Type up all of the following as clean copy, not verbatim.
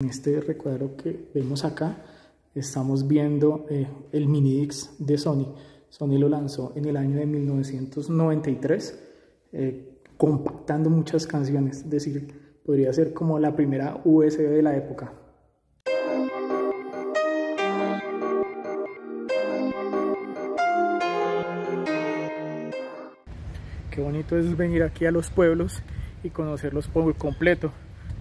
En este recuadro que vemos acá estamos viendo el Mini Dix de Sony. Sony lo lanzó en el año de 1993, compactando muchas canciones, es decir, podría ser como la primera USB de la época. Qué bonito es venir aquí a los pueblos y conocerlos por completo,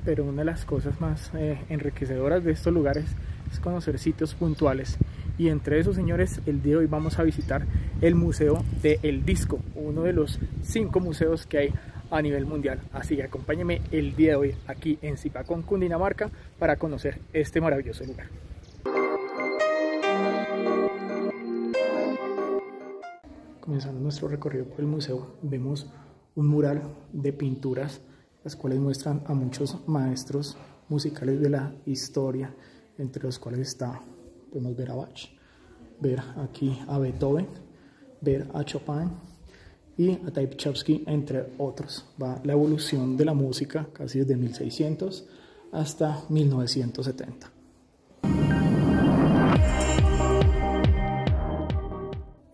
pero una de las cosas más enriquecedoras de estos lugares es conocer sitios puntuales, y entre esos, señores, el día de hoy vamos a visitar el Museo del Disco, uno de los 5 museos que hay a nivel mundial. Así que acompáñenme el día de hoy aquí en Zipacón, Cundinamarca, para conocer este maravilloso lugar. Comenzando nuestro recorrido por el museo, vemos un mural de pinturas, las cuales muestran a muchos maestros musicales de la historia, entre los cuales podemos ver a Bach, ver aquí a Beethoven, ver a Chopin y a Tchaikovsky, entre otros. Va la evolución de la música casi desde 1600 hasta 1970.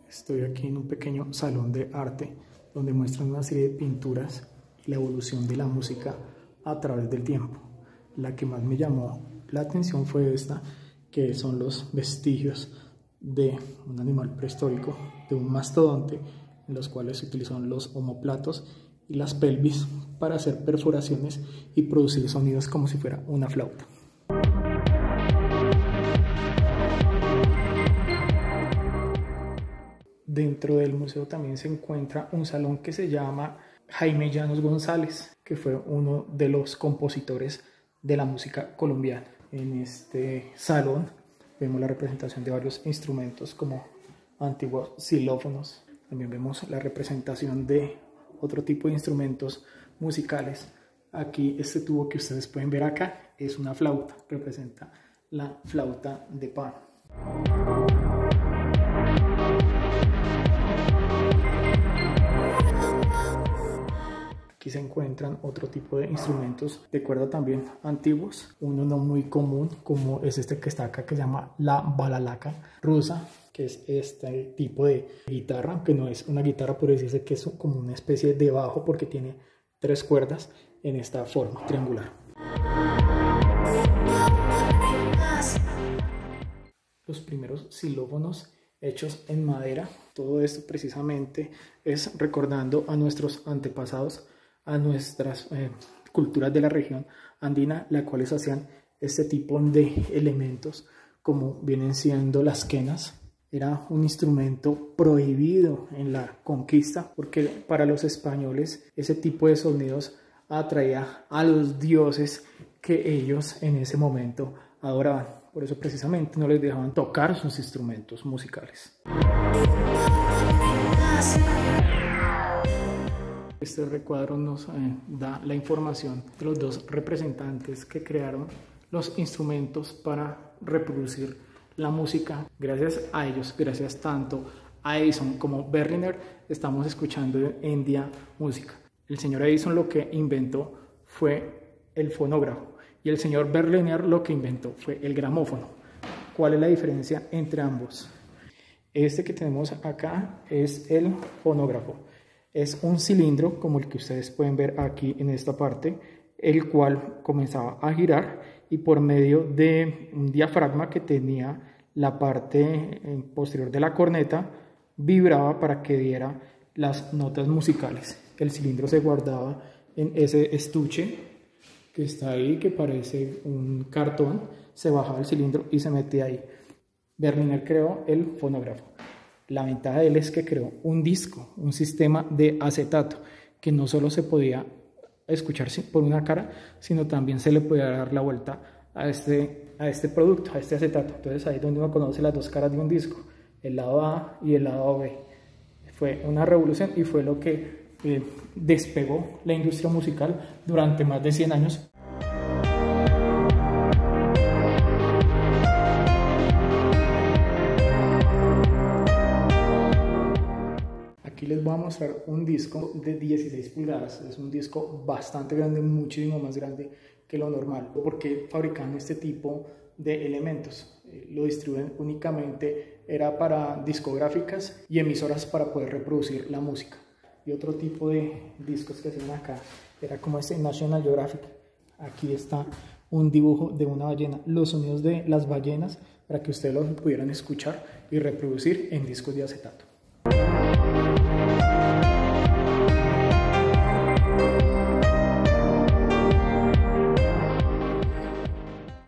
Estoy aquí en un pequeño salón de arte donde muestran una serie de pinturas y la evolución de la música a través del tiempo. La que más me llamó la atención fue esta, que son los vestigios de un animal prehistórico, de un mastodonte, en los cuales se utilizaron los omóplatos y las pelvis para hacer perforaciones y producir sonidos como si fuera una flauta. Dentro del museo también se encuentra un salón que se llama Jaime Llanos González, que fue uno de los compositores de la música colombiana. En este salón vemos la representación de varios instrumentos como antiguos xilófonos. También vemos la representación de otro tipo de instrumentos musicales. Aquí este tubo que ustedes pueden ver acá es una flauta, representa la flauta de Pan. Aquí se encuentran otro tipo de instrumentos de cuerda también antiguos, uno no muy común como es este que está acá, que se llama la balalaika rusa, que es este tipo de guitarra, que no es una guitarra, por decirse que es como una especie de bajo porque tiene 3 cuerdas en esta forma triangular. Los primeros xilófonos hechos en madera, todo esto precisamente es recordando a nuestros antepasados, a nuestras culturas de la región andina, las cuales hacían este tipo de elementos como vienen siendo las quenas. Era un instrumento prohibido en la conquista porque para los españoles ese tipo de sonidos atraía a los dioses que ellos en ese momento adoraban. Por eso precisamente no les dejaban tocar sus instrumentos musicales. Este recuadro nos da la información de los 2 representantes que crearon los instrumentos para reproducir la música. Gracias a ellos, gracias tanto a Edison como Berliner, estamos escuchando en día música. El señor Edison lo que inventó fue el fonógrafo y el señor Berliner lo que inventó fue el gramófono. ¿Cuál es la diferencia entre ambos? Este que tenemos acá es el fonógrafo. Es un cilindro como el que ustedes pueden ver aquí en esta parte, el cual comenzaba a girar y por medio de un diafragma que tenía la parte posterior de la corneta vibraba para que diera las notas musicales. El cilindro se guardaba en ese estuche que está ahí, que parece un cartón, se bajaba el cilindro y se metía ahí. Berliner creó el fonógrafo. La ventaja de él es que creó un disco, un sistema de acetato, que no solo se podía escuchar por una cara, sino también se le podía dar la vuelta a este producto, a este acetato. Entonces ahí es donde uno conoce las 2 caras de un disco, el lado A y el lado B. Fue una revolución y fue lo que despegó la industria musical durante más de 100 años. Aquí les voy a mostrar un disco de 16 pulgadas, es un disco bastante grande, muchísimo más grande que lo normal. ¿Por qué fabricaban este tipo de elementos? Lo distribuyen únicamente, era para discográficas y emisoras para poder reproducir la música. Y otro tipo de discos que hacían acá era como este National Geographic. Aquí está un dibujo de una ballena, los sonidos de las ballenas, para que ustedes los pudieran escuchar y reproducir en discos de acetato.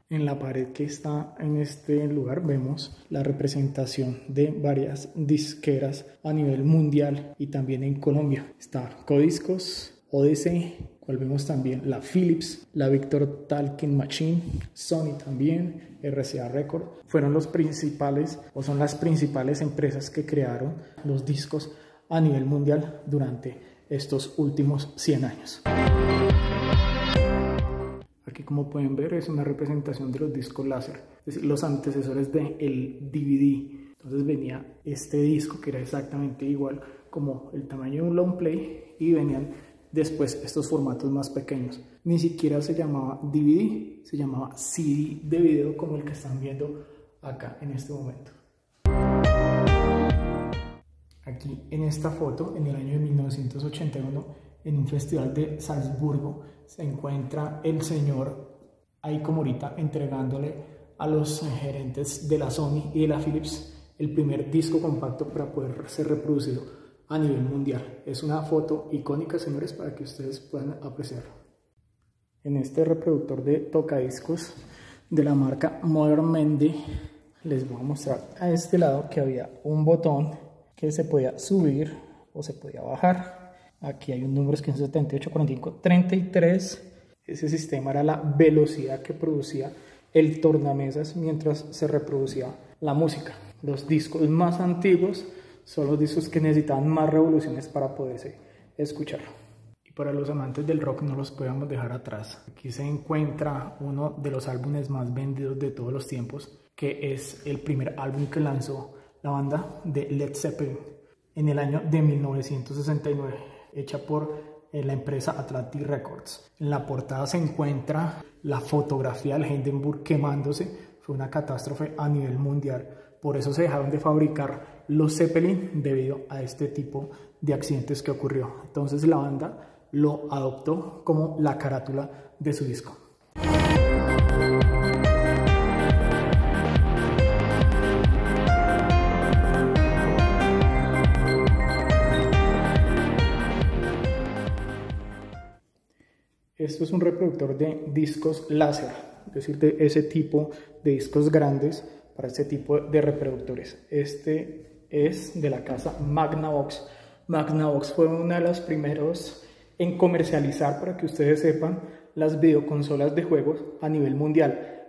En la pared que está en este lugar vemos la representación de varias disqueras a nivel mundial y también en Colombia. Está Codiscos, Odyssey, cual vemos también la Philips, la Victor Talking Machine, Sony también, RCA Record. Fueron los principales o son las principales empresas que crearon los discos a nivel mundial durante estos últimos 100 años. Aquí, como pueden ver, es una representación de los discos láser, es decir, los antecesores del DVD. Entonces venía este disco que era exactamente igual como el tamaño de un long play y venían después estos formatos más pequeños. Ni siquiera se llamaba DVD, se llamaba CD de video, como el que están viendo acá en este momento. Aquí en esta foto, en el año de 1981, en un festival de Salzburgo, se encuentra el señor Aiko Morita entregándole a los gerentes de la Sony y de la Philips el primer disco compacto para poder ser reproducido a nivel mundial. Es una foto icónica, señores, para que ustedes puedan apreciarlo. En este reproductor de tocadiscos de la marca Modern Mende, les voy a mostrar a este lado que había un botón que se podía subir o se podía bajar. Aquí hay un número, que es 78, 45, 33. Ese sistema era la velocidad que producía el tornamesas mientras se reproducía la música. Los discos más antiguos son los discos que necesitaban más revoluciones para poderse escuchar. Y para los amantes del rock no los podemos dejar atrás. Aquí se encuentra uno de los álbumes más vendidos de todos los tiempos, que es el primer álbum que lanzó la banda de Led Zeppelin en el año de 1969, hecha por la empresa Atlantic Records. En la portada se encuentra la fotografía del Hindenburg quemándose. Fue una catástrofe a nivel mundial. Por eso se dejaron de fabricar los Zeppelin debido a este tipo de accidentes que ocurrió. Entonces la banda lo adoptó como la carátula de su disco. Esto es un reproductor de discos láser, es decir, de ese tipo de discos grandes para este tipo de reproductores. Este es de la casa Magnavox. Magnavox fue uno de los primeros en comercializar, para que ustedes sepan, las videoconsolas de juegos a nivel mundial.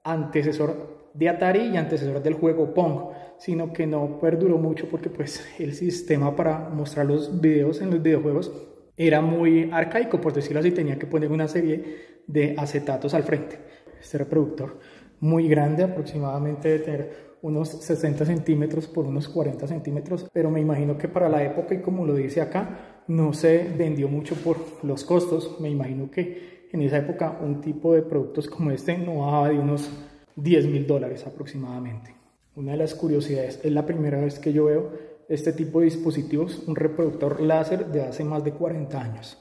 Antecesor de Atari y antecesor del juego Pong, sino que no perduró mucho porque pues el sistema para mostrar los videos en los videojuegos era muy arcaico, por decirlo así. Tenía que poner una serie de acetatos al frente. Este reproductor muy grande, aproximadamente debe tener unos 60 centímetros por unos 40 centímetros, pero me imagino que para la época, y como lo dice acá, no se vendió mucho por los costos. Me imagino que en esa época un tipo de productos como este no bajaba de unos $10.000 aproximadamente. Una de las curiosidades, es la primera vez que yo veo este tipo de dispositivos, un reproductor láser de hace más de 40 años.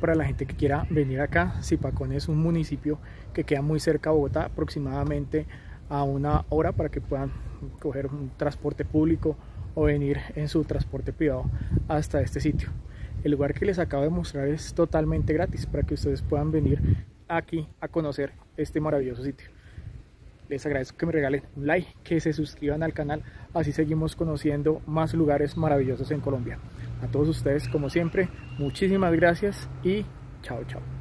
Para la gente que quiera venir acá, Zipacón es un municipio que queda muy cerca a Bogotá, aproximadamente a 1 hora, para que puedan coger un transporte público o venir en su transporte privado hasta este sitio. El lugar que les acabo de mostrar es totalmente gratis para que ustedes puedan venir aquí a conocer este maravilloso sitio. Les agradezco que me regalen un like, que se suscriban al canal, así seguimos conociendo más lugares maravillosos en Colombia. A todos ustedes, como siempre, muchísimas gracias y chao, chao.